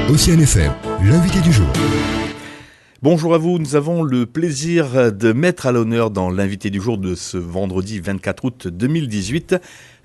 Océane FM, l'invité du jour. Bonjour à vous, nous avons le plaisir de mettre à l'honneur dans l'invité du jour de ce vendredi 24 août 2018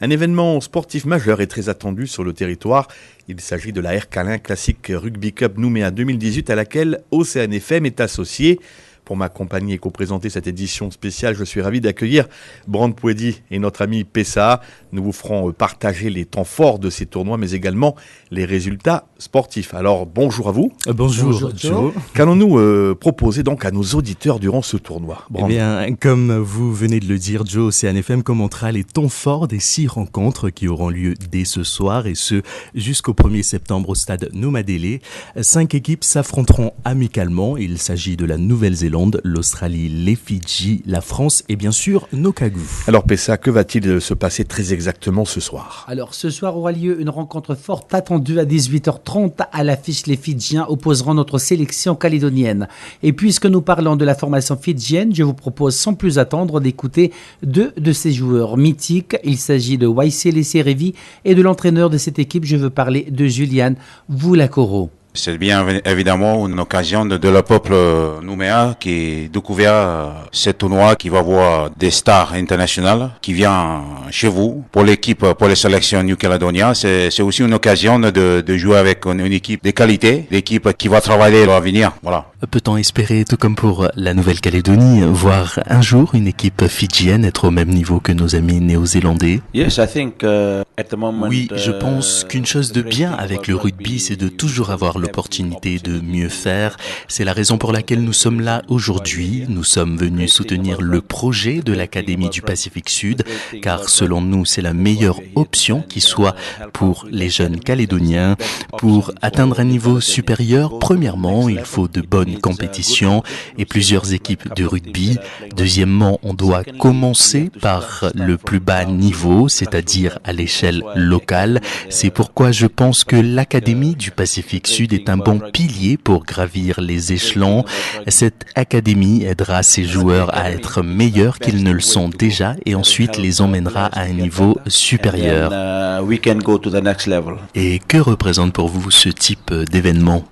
un événement sportif majeur et très attendu sur le territoire. Il s'agit de la Air Calin Classic Rugby Cup Nouméa 2018 à laquelle Océane FM est associée. Pour m'accompagner et co-présenter cette édition spéciale, je suis ravi d'accueillir Brand Pouedi et notre ami Pessa. Nous vous ferons partager les temps forts de ces tournois, mais également les résultats sportifs. Alors, bonjour à vous. Bonjour Joe. Qu'allons-nous proposer donc à nos auditeurs durant ce tournoi, Brand? Eh bien, comme vous venez de le dire, Joe, Océane FM commentera les temps forts des 6 rencontres qui auront lieu dès ce soir, et ce, jusqu'au 1er septembre au stade Noumadélé. 5 équipes s'affronteront amicalement. Il s'agit de la Nouvelle-Zélande, l'Australie, les Fidji, la France et bien sûr Nokagou. Alors Pessa, que va-t-il se passer très exactement ce soir? Alors ce soir aura lieu une rencontre forte attendue à 18h30 à l'affiche. Les Fidjiens opposeront notre sélection calédonienne. Et puisque nous parlons de la formation fidjienne, je vous propose sans plus attendre d'écouter 2 de ces joueurs mythiques. Il s'agit de Waisele Serevi et de l'entraîneur de cette équipe. Je veux parler de Julian Voulakoro. C'est bien évidemment une occasion de le peuple Nouméa qui découvert ce tournoi qui va voir des stars internationales qui viennent chez vous pour l'équipe, pour les sélections New Caledonia. C'est aussi une occasion de jouer avec une équipe de qualité, l'équipe qui va travailler à l'avenir. Voilà. Peut-on espérer, tout comme pour la Nouvelle-Calédonie, voir un jour une équipe fidjienne être au même niveau que nos amis néo-zélandais? Oui, je pense qu'une chose de bien avec le rugby, c'est de toujours avoir l'opportunité de mieux faire. C'est la raison pour laquelle nous sommes là aujourd'hui. Nous sommes venus soutenir le projet de l'Académie du Pacifique Sud, car selon nous, c'est la meilleure option qui soit pour les jeunes Calédoniens. Pour atteindre un niveau supérieur, premièrement, il faut de bonnes compétitions et plusieurs équipes de rugby. Deuxièmement, on doit commencer par le plus bas niveau, c'est-à-dire à l'échelle locale. C'est pourquoi je pense que l'Académie du Pacifique Sud est un bon pilier pour gravir les échelons. Cette académie aidera ces joueurs à être meilleurs qu'ils ne le sont déjà et ensuite les emmènera à un niveau supérieur. Et que représente pour vous ce type d'événement?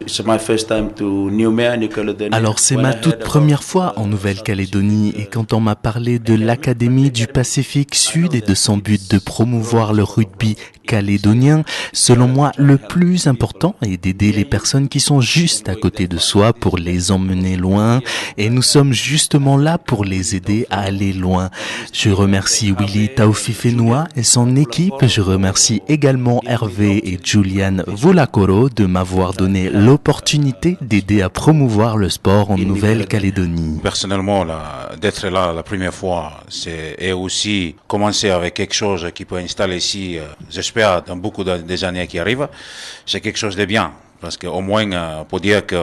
Alors c'est ma toute première fois en Nouvelle-Calédonie, et quand on m'a parlé de l'Académie du Pacifique Sud et de son but de promouvoir le rugby calédonien, selon moi, le plus important est d'aider les personnes qui sont juste à côté de soi pour les emmener loin, et nous sommes justement là pour les aider à aller loin. Je remercie Willy Taufifenua et son équipe. Je remercie également Hervé et Julian Voulakoro de m'avoir donné l'opportunité d'aider à promouvoir le sport en Nouvelle-Calédonie. Personnellement, d'être là la première fois, et aussi commencer avec quelque chose qui peut installer ici, j'espère dans beaucoup des années qui arrivent, c'est quelque chose de bien. Parce qu'au moins, pour dire que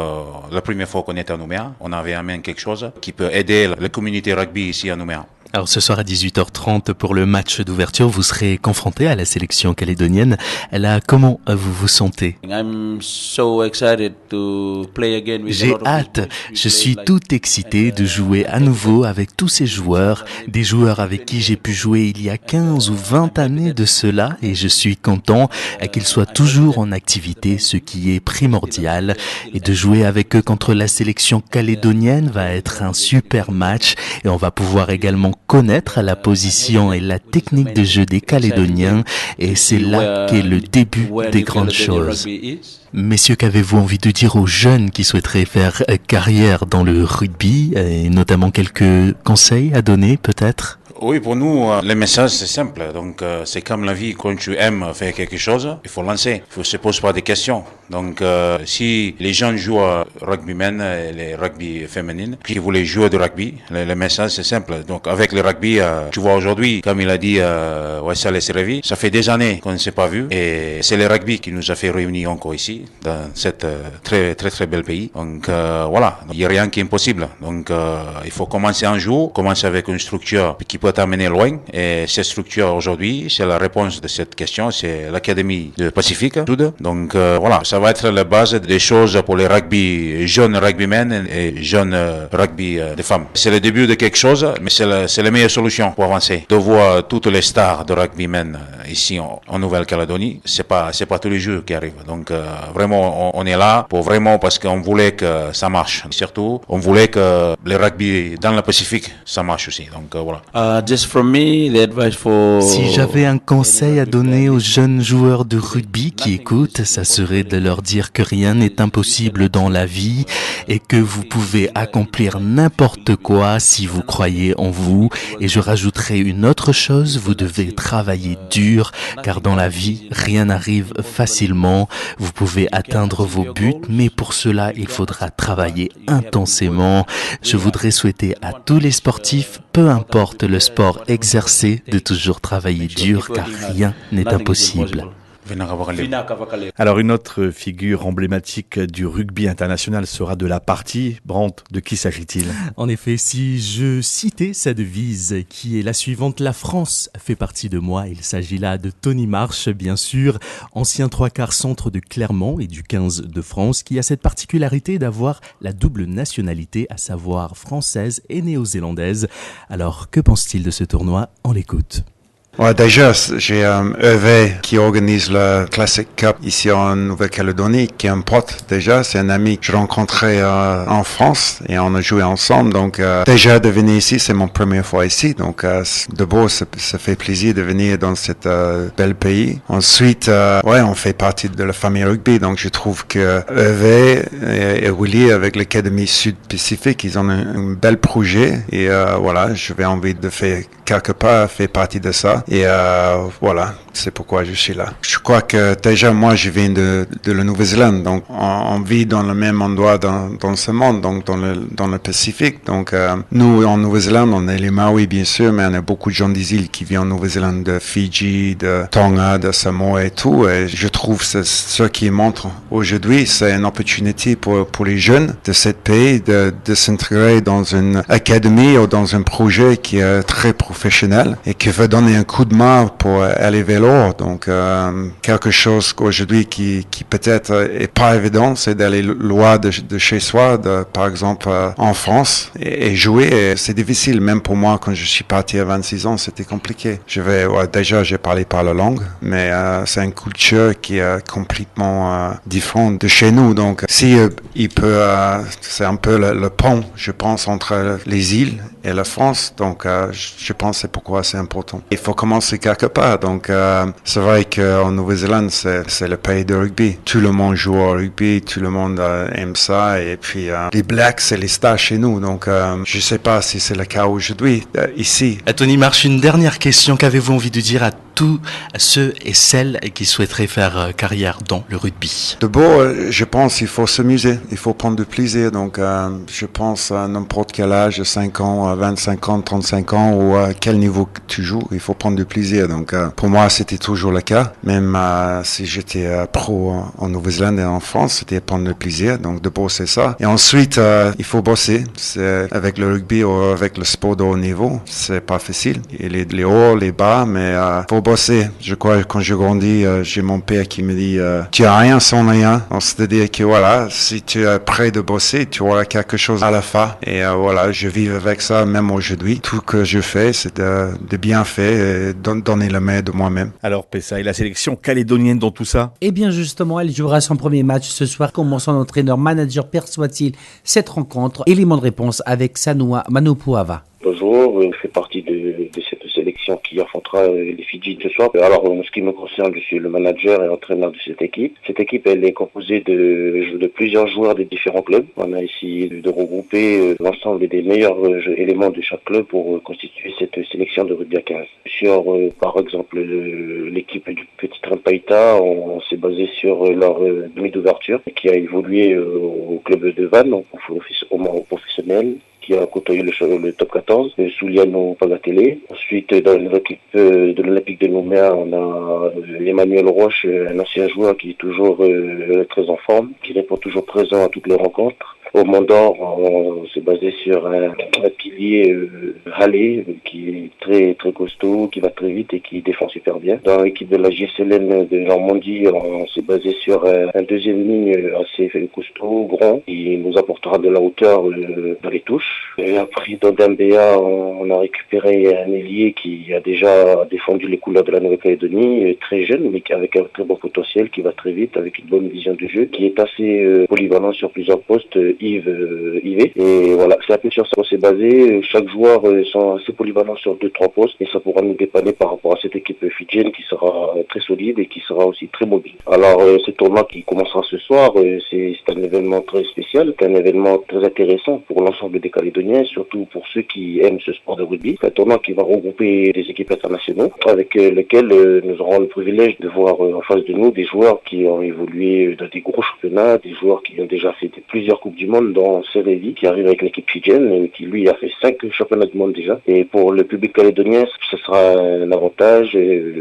la première fois qu'on est à Nouméa, on avait amené quelque chose qui peut aider la communauté rugby ici à Nouméa. Alors ce soir à 18h30 pour le match d'ouverture, vous serez confronté à la sélection calédonienne. Là, comment vous vous sentez? J'ai hâte, je suis tout excité de jouer à nouveau avec tous ces joueurs, des joueurs avec qui j'ai pu jouer il y a 15 ou 20 années de cela, et je suis content qu'ils soient toujours en activité, ce qui est primordial, et de jouer avec eux contre la sélection calédonienne va être un super match, et on va pouvoir également connaître la position et la technique de jeu des Calédoniens, et c'est là qu'est le début des grandes choses. Messieurs, qu'avez-vous envie de dire aux jeunes qui souhaiteraient faire carrière dans le rugby, et notamment quelques conseils à donner peut-être? Oui, pour nous, le message c'est simple. Donc, c'est comme la vie, quand tu aimes faire quelque chose, il faut lancer. Il ne se pose pas de questions. Donc, si les gens jouent à rugbymen et les rugby féminines, qui voulaient jouer de rugby, le message c'est simple. Donc, avec le rugby, tu vois aujourd'hui, comme il a dit Waisele Serevi, ça fait des années qu'on ne s'est pas vu, et c'est le rugby qui nous a fait réunir encore ici, dans cet très très très bel pays. Donc, voilà, il n'y a rien qui est impossible. Donc, il faut commencer un jour, commencer avec une structure qui peut peut t'amener loin. Et cette structure aujourd'hui, c'est la réponse de cette question, c'est l'Académie de Pacifique Sud. Donc voilà, ça va être la base des choses pour les jeunes rugbymen et jeunes rugby des femmes. C'est le début de quelque chose, mais c'est la meilleure solution pour avancer. De voir toutes les stars de rugbymen ici en Nouvelle-Calédonie, c'est pas tous les jours qui arrivent. Donc vraiment, on est là pour vraiment parce qu'on voulait que ça marche. Surtout, on voulait que le rugby dans le Pacifique, ça marche aussi. Donc voilà. Si j'avais un conseil à donner aux jeunes joueurs de rugby qui écoutent, ça serait de leur dire que rien n'est impossible dans la vie et que vous pouvez accomplir n'importe quoi si vous croyez en vous. Et je rajouterai une autre chose, vous devez travailler dur car dans la vie, rien n'arrive facilement. Vous pouvez atteindre vos buts, mais pour cela, il faudra travailler intensément. Je voudrais souhaiter à tous les sportifs, peu importe le sport exercé, de toujours travailler dur car rien n'est impossible. Alors une autre figure emblématique du rugby international sera de la partie. Brandt, de qui s'agit-il? En effet, si je citais sa devise qui est la suivante, la France fait partie de moi, il s'agit là de Tony Marsh, bien sûr, ancien 3/4 centre de Clermont et du 15 de France, qui a cette particularité d'avoir la double nationalité, à savoir française et néo-zélandaise. Alors, que pense-t-il de ce tournoi? On l'écoute. Ouais, déjà, j'ai EV qui organise le Classic Cup ici en Nouvelle-Calédonie, qui est un pote déjà, c'est un ami que je rencontrais en France et on a joué ensemble. Donc déjà de venir ici, c'est mon première fois ici, donc de beau, ça fait plaisir de venir dans cet bel pays. Ensuite, on fait partie de la famille rugby, donc je trouve que EV et Willy avec l'Académie Sud-Pacifique, ils ont un bel projet et voilà, j'avais envie de faire quelque part, faire partie de ça. Et voilà, c'est pourquoi je suis là. Je crois que déjà moi je viens de la Nouvelle-Zélande, donc on vit dans le même endroit dans ce monde, donc dans le Pacifique. Donc nous en Nouvelle-Zélande, on est les Maoris bien sûr, mais on a beaucoup de gens des îles qui vivent en Nouvelle-Zélande, de Fidji, de Tonga, de Samoa et tout. Et je trouve ce qui montre aujourd'hui, c'est une opportunité pour les jeunes de ce pays de s'intégrer dans une académie ou dans un projet qui est très professionnel et qui veut donner un coup de main pour aller vers l'or. Donc quelque chose qu'aujourd'hui qui peut-être est pas évident, c'est d'aller loin de chez soi, par exemple en France et jouer. Et c'est difficile, même pour moi quand je suis parti à 26 ans, c'était compliqué. Déjà j'ai parlé par la langue, mais c'est une culture qui est complètement différente de chez nous. Donc si il peut, c'est un peu le pont, je pense, entre les îles et la France. Donc je pense c'est pourquoi c'est important. Il faut commencer quelque part. Donc c'est vrai qu'en Nouvelle-Zélande, c'est le pays de rugby. Tout le monde joue au rugby, tout le monde aime ça. Et puis les Blacks, c'est les stars chez nous. Donc je sais pas si c'est le cas aujourd'hui ici. Tony Marsh, une dernière question. Qu'avez-vous envie de dire à tous ceux et celles qui souhaiteraient faire carrière dans le rugby? D'abord, je pense qu'il faut s'amuser, il faut prendre du plaisir. Donc, je pense à n'importe quel âge, 5 ans, 25 ans, 35 ans, ou à quel niveau tu joues, il faut prendre du plaisir. Donc, pour moi, c'était toujours le cas. Même si j'étais pro en Nouvelle-Zélande et en France, c'était prendre du plaisir. Donc, d'abord, c'est ça. Et ensuite, il faut bosser. C'est avec le rugby ou avec le sport de haut niveau, c'est pas facile. Il y a les hauts, les bas, mais faut bosser. Je crois que quand je grandis, j'ai mon père qui me dit tu as rien sans rien. C'est-à-dire que voilà, si tu es prêt de bosser, tu auras quelque chose à la fin. Et voilà, je vis avec ça même aujourd'hui. Tout que je fais, c'est de bien faire et donner le meilleur de moi-même. Alors Pessa, et la sélection calédonienne dans tout ça? Eh bien justement, elle jouera son premier match ce soir. Comment son entraîneur-manager perçoit-il cette rencontre? Élément de réponse avec Sanoa Manopuava. Bonjour, je fais partie de cette sélection qui affrontera les Fidji ce soir. Alors, en ce qui me concerne, je suis le manager et entraîneur de cette équipe. Cette équipe, elle est composée de plusieurs joueurs des différents clubs. On a essayé de regrouper l'ensemble des meilleurs éléments de chaque club pour constituer cette sélection de rugby à 15. Sur, par exemple, l'équipe du Petit Trampaïta, on s'est basé sur leur demi d'ouverture qui a évolué au club de Vannes, donc au professionnel, qui a côtoyé le top 14, Souliano Pagatele. Ensuite, dans l'équipe de l'Olympique de Nouméa, on a Emmanuel Roche, un ancien joueur qui est toujours très en forme, qui répond toujours présent à toutes les rencontres. Au Mont d'Or, on s'est basé sur un pilier Halley qui est très très costaud, qui va très vite et qui défend super bien. Dans l'équipe de la GSLN de Normandie, on s'est basé sur un deuxième ligne assez costaud, grand, qui nous apportera de la hauteur dans les touches. Et après, dans Dembéa, on a récupéré un ailier qui a déjà défendu les couleurs de la Nouvelle-Calédonie, très jeune, mais avec un très bon potentiel, qui va très vite, avec une bonne vision du jeu, qui est assez polyvalent sur plusieurs postes, Yves Yvet. Et voilà, c'est un peu sur ça qu'on s'est basé. Chaque joueur sont assez polyvalents sur 2-3 postes, et ça pourra nous dépanner par rapport à cette équipe fidjienne qui sera très solide et qui sera aussi très mobile. Alors, ce tournoi qui commencera ce soir, c'est un événement très spécial, c'est un événement très intéressant pour l'ensemble des Calédoniens, surtout pour ceux qui aiment ce sport de rugby. C'est un tournoi qui va regrouper des équipes internationaux avec lesquelles nous aurons le privilège de voir en face de nous des joueurs qui ont évolué dans des gros championnats, des joueurs qui ont déjà fait plusieurs Coupes du Monde, dont Serevi, qui arrive avec l'équipe fidjienne, qui lui a fait 5 championnats du monde déjà. Et pour le public calédonien, ce sera un avantage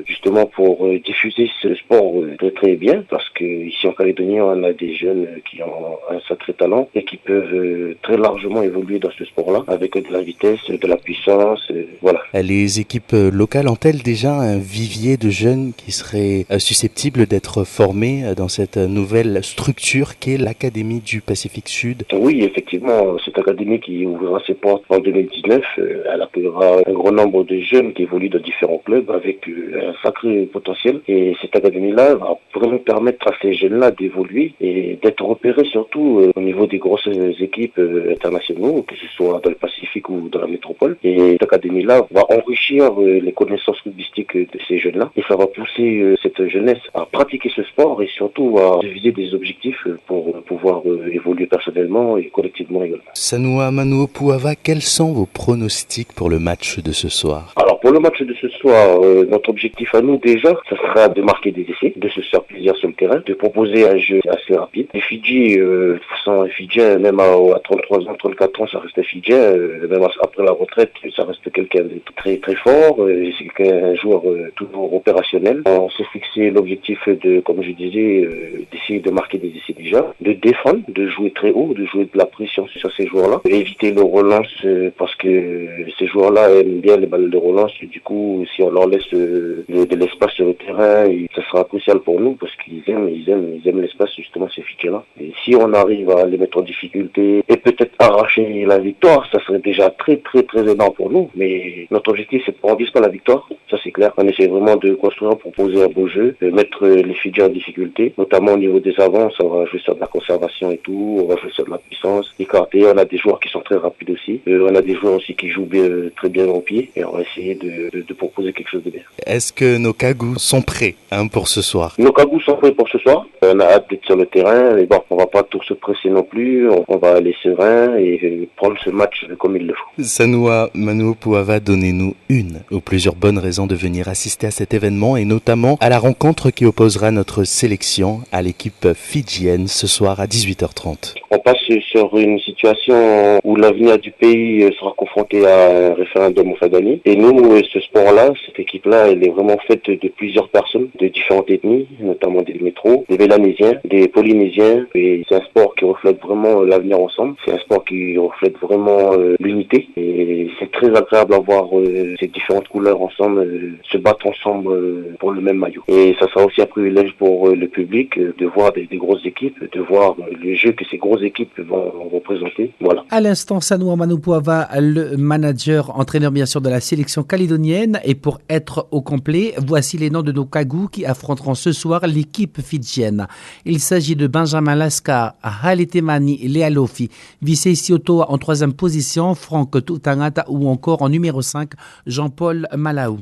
justement pour diffuser ce sport très très bien, parce que ici en Calédonie, on a des jeunes qui ont un sacré talent et qui peuvent très largement évoluer dans ce sport-là, avec de la vitesse, de la puissance, voilà. Les équipes locales ont-elles déjà un vivier de jeunes qui seraient susceptibles d'être formés dans cette nouvelle structure qu'est l'Académie du Pacifique Sud? Oui, effectivement, cette académie qui ouvrira ses portes en 2019, elle accueillera un grand nombre de jeunes qui évoluent dans différents clubs avec un sacré potentiel. Et cette académie-là va vraiment permettre à ces jeunes-là d'évoluer et d'être repérés surtout au niveau des grosses équipes internationales, que ce soit dans le Pacifique ou dans la métropole. Et cette académie-là va enrichir les connaissances rugbystiques de ces jeunes-là, et ça va pousser cette jeunesse à pratiquer ce sport et surtout à viser des objectifs pour pouvoir évoluer personnellement et collectivement également. Sanoa Manuopuava, quels sont vos pronostics pour le match de ce soir? Alors pour le match de ce soir, notre objectif à nous déjà, ça sera de marquer des essais, de se faire plaisir sur le terrain, de proposer un jeu assez rapide. Les Fidji sont un Fidjien, même à 33 ans, 34 ans, ça reste un Fidjien, même après la retraite, ça reste quelqu'un de très très fort, c'est un joueur toujours opérationnel. On s'est fixé l'objectif de, comme je disais, d'essayer de marquer des essais déjà, de défendre, de jouer très haut, de jouer de la pression sur ces joueurs-là, éviter le relance parce que ces joueurs-là aiment bien les balles de relance, et du coup, si on leur laisse de l'espace sur le terrain, ça sera crucial pour nous parce qu'ils aiment l'espace, justement, ces Fidjiens-là. Et si on arrive à les mettre en difficulté et peut-être arracher la victoire, ça serait déjà très très très énorme pour nous. Mais notre objectif, c'est qu'on ne vise pas la victoire, ça c'est clair. On essaie vraiment de construire, proposer un beau jeu, de mettre les Fidjiens en difficulté, notamment au niveau des avances. On va jouer sur de la conservation et tout, on va jouer sur de la puissance, écarter. On a des joueurs qui sont très rapides aussi, on a des joueurs aussi qui jouent très bien au pied, et on va essayer de proposer quelque chose de bien. Est-ce que nos Kagous sont prêts pour ce soir? Nos Kagous sont prêts pour ce soir. On a hâte d'être sur le terrain, mais bon, on va pas tout se presser non plus, on va aller serein et prendre ce match comme il le faut. Sanoa Manuopuava, donnez-nous une ou plusieurs bonnes raisons de venir assister à cet événement, et notamment à la rencontre qui opposera notre sélection à l'équipe fidjienne ce soir à 18h30. On passe sur une situation où l'avenir du pays sera confronté à un référendum au Fadani. Et nous, ce sport-là, cette équipe-là, elle est vraiment faite de plusieurs personnes, de différentes ethnies, notamment des métros, des Mélanésiens, des Polynésiens. Et c'est un sport qui reflète vraiment l'avenir ensemble. C'est un sport qui reflète vraiment l'unité. Et c'est très agréable à voir ces différentes couleurs ensemble, se battre ensemble pour le même maillot. Et ça sera aussi un privilège pour le public de voir des grosses équipes, de voir le jeu que ces grosses équipes vont représenter. Voilà. À l'instant, Sanoa Manuopuava, le manager, entraîneur bien sûr de la sélection calédonienne. Et pour être au complet, voici les noms de nos Kagous qui affronteront ce soir l'équipe fidjienne. Il s'agit de Benjamin Lascar, Haletemani Lealofi, Visei Siotoa en 3e position, Franck Tutangata ou encore en numéro 5, Jean-Paul Malaou.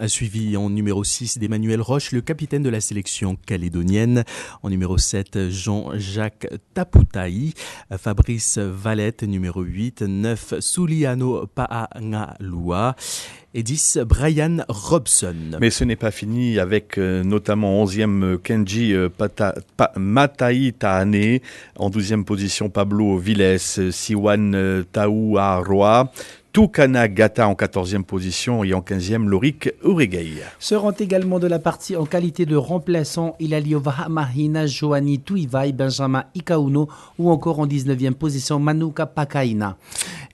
Suivi en numéro 6 d'Emmanuel Roche, le capitaine de la sélection calédonienne. En numéro 7, Jean-Jacques Taputaï, Fabrice Valette, numéro 8, 9, Suliano Paangalua et 10, Brian Robson. Mais ce n'est pas fini avec notamment 11e Kenji Matai Taane, en 12e position Pablo Viles, Siwan Taouaroa, Tukana Gata en 14e position et en 15e Lorik Uregei. Seront également de la partie en qualité de remplaçant Ilalio Mahina, Joani Tuivai, Benjamin Ikauno ou encore en 19e position Manuka Pakaina.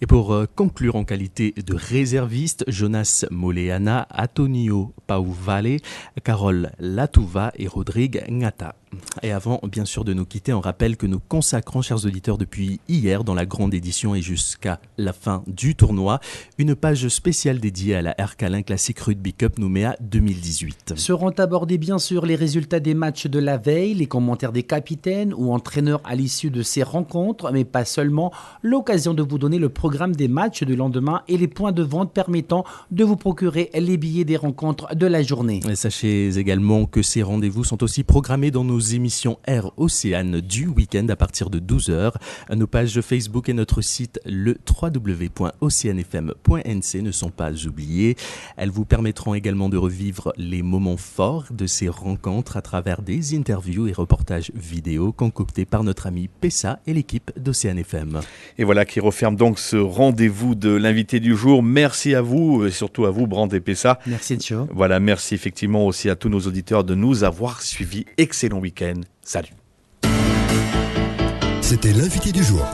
Et pour conclure en qualité de réserviste, Jonas Moleana, Antonio Pauvale, Carole Latouva et Rodrigue Ngata. Et avant, bien sûr, de nous quitter, on rappelle que nous consacrons, chers auditeurs, depuis hier, dans la grande édition et jusqu'à la fin du tournoi, une page spéciale dédiée à la Ercalin Classic Rugby Cup Nouméa 2018. Seront abordés, bien sûr, les résultats des matchs de la veille, les commentaires des capitaines ou entraîneurs à l'issue de ces rencontres, mais pas seulement, l'occasion de vous donner le programme des matchs du lendemain et les points de vente permettant de vous procurer les billets des rencontres de la journée. Et sachez également que ces rendez-vous sont aussi programmés dans nos émissions Air Océane du week-end à partir de 12h. Nos pages Facebook et notre site le www.oceanfm.nc ne sont pas oubliées. Elles vous permettront également de revivre les moments forts de ces rencontres à travers des interviews et reportages vidéo concoctés par notre ami Pessa et l'équipe d'Océane FM. Et voilà qui referme donc ce rendez-vous de l'invité du jour. Merci à vous, et surtout à vous, Brand et Pessa. Merci, Joe. Voilà, merci effectivement aussi à tous nos auditeurs de nous avoir suivis. Excellent week-end. Salut. C'était l'invité du jour.